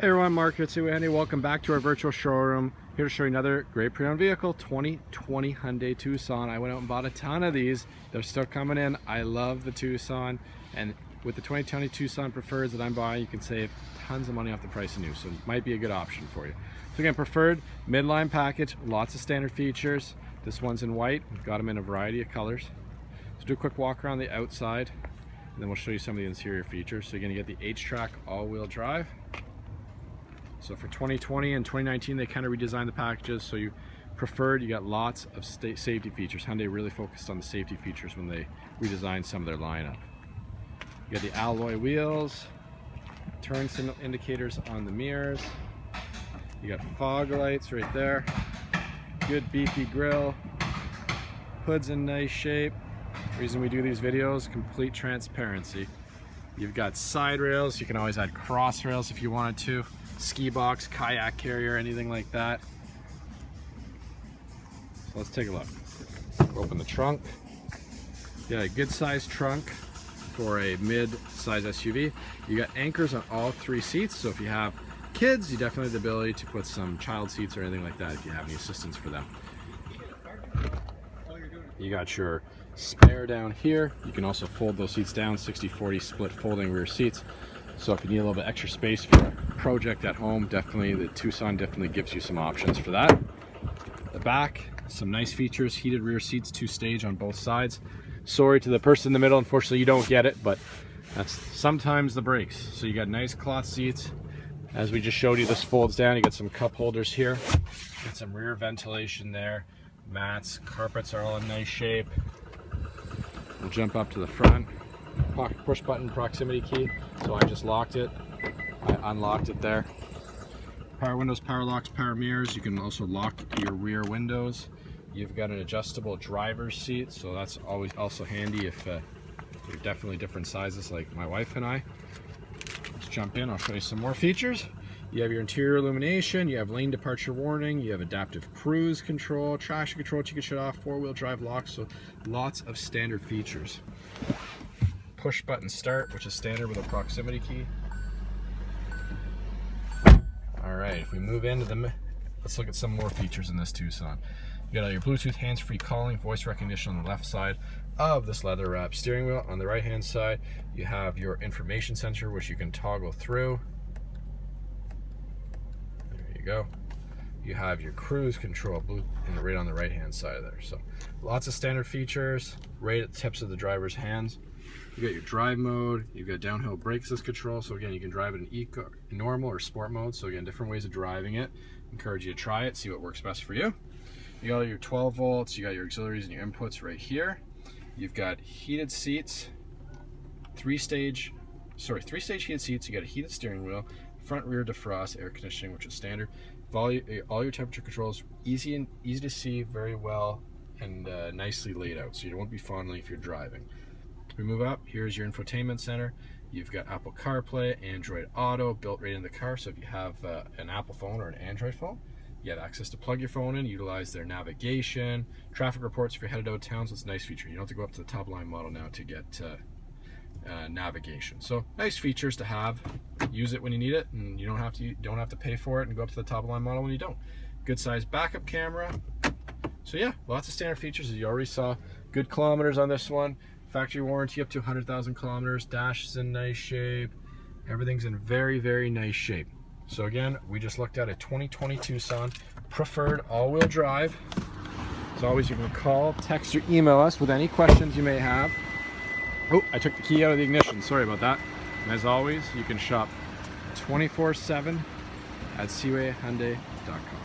Hey everyone, Mark here at Hyundai. Welcome back to our virtual showroom. Here to show you another great pre-owned vehicle, 2020 Hyundai Tucson. I went out and bought a ton of these. They're still coming in. I love the Tucson, and with the 2020 Tucson Preferreds that I'm buying, you can save tons of money off the price of new, so it might be a good option for you. So again, preferred midline package, lots of standard features. This one's in white. We've got them in a variety of colors. So do a quick walk around the outside, and then we'll show you some of the interior features. So you're gonna get the H-Track all-wheel drive. So for 2020 and 2019, they kind of redesigned the packages. So you preferred, you got lots of safety features. Hyundai really focused on the safety features when they redesigned some of their lineup. You got the alloy wheels, turn signal indicators on the mirrors. You got fog lights right there. Good beefy grille. Hood's in nice shape. The reason we do these videos, complete transparency. You've got side rails. You can always add cross rails if you wanted to. Ski box, kayak carrier, anything like that. So let's take a look. Open the trunk. Yeah, a good sized trunk for a mid-size SUV. You got anchors on all three seats, so if you have kids, you definitely have the ability to put some child seats or anything like that if you have any assistance for them. You got your spare down here. You can also fold those seats down, 60-40 split folding rear seats. So if you need a little bit extra space for a project at home, definitely the Tucson definitely gives you some options for that. The back, some nice features, heated rear seats, 2-stage on both sides. Sorry to the person in the middle, unfortunately you don't get it, but that's sometimes the breaks. So you got nice cloth seats. As we just showed you, this folds down. You got some cup holders here. Got some rear ventilation there. Mats, carpets are all in nice shape. We'll jump up to the front. Push button proximity key, so I just locked it. I unlocked it there. Power windows, power locks, power mirrors. You can also lock your rear windows. You've got an adjustable driver's seat, so that's always also handy if you're definitely different sizes like my wife and I. Let's jump in, I'll show you some more features. You have your interior illumination, you have lane departure warning, you have adaptive cruise control, traction control that you can shut off, 4-wheel drive locks, so lots of standard features. Push button start, which is standard with a proximity key. All right, if we move into let's look at some more features in this Tucson. You got all your Bluetooth hands-free calling, voice recognition on the left side of this leather wrapped steering wheel. On the right hand side, you have your information center, which you can toggle through. There you go. You have your cruise control and right on the right hand side there. So lots of standard features right at the tips of the driver's hands. You got your drive mode, you've got downhill brake assist control, so again you can drive it in eco, normal or sport mode, so again different ways of driving it. Encourage you to try it, see what works best for you. You got your 12 volts, you got your auxiliaries and your inputs right here. You've got heated seats, three-stage heated seats, you got a heated steering wheel, front rear defrost, air conditioning, which is standard. All your temperature controls, easy to see, very well, and nicely laid out, so you won't be fondling if you're driving. We move up, here's your infotainment center. You've got Apple CarPlay, Android Auto built right in the car, so if you have an Apple phone or an Android phone, you have access to plug your phone in, utilize their navigation, traffic reports if you're headed out of town, so it's a nice feature. You don't have to go up to the top line model now to get navigation. So nice features to have. Use it when you need it, and you don't have to pay for it and go up to the top line model when you don't. Good size backup camera. So yeah, lots of standard features as you already saw. Good kilometers on this one. Factory warranty up to 100,000 kilometers. Dash is in nice shape. Everything's in very, very nice shape. So again, we just looked at a 2020 Tucson preferred all-wheel drive. As always, you can call, text, or email us with any questions you may have. Oh, I took the key out of the ignition. Sorry about that. And as always, you can shop 24/7 at SeawayHyundai.com.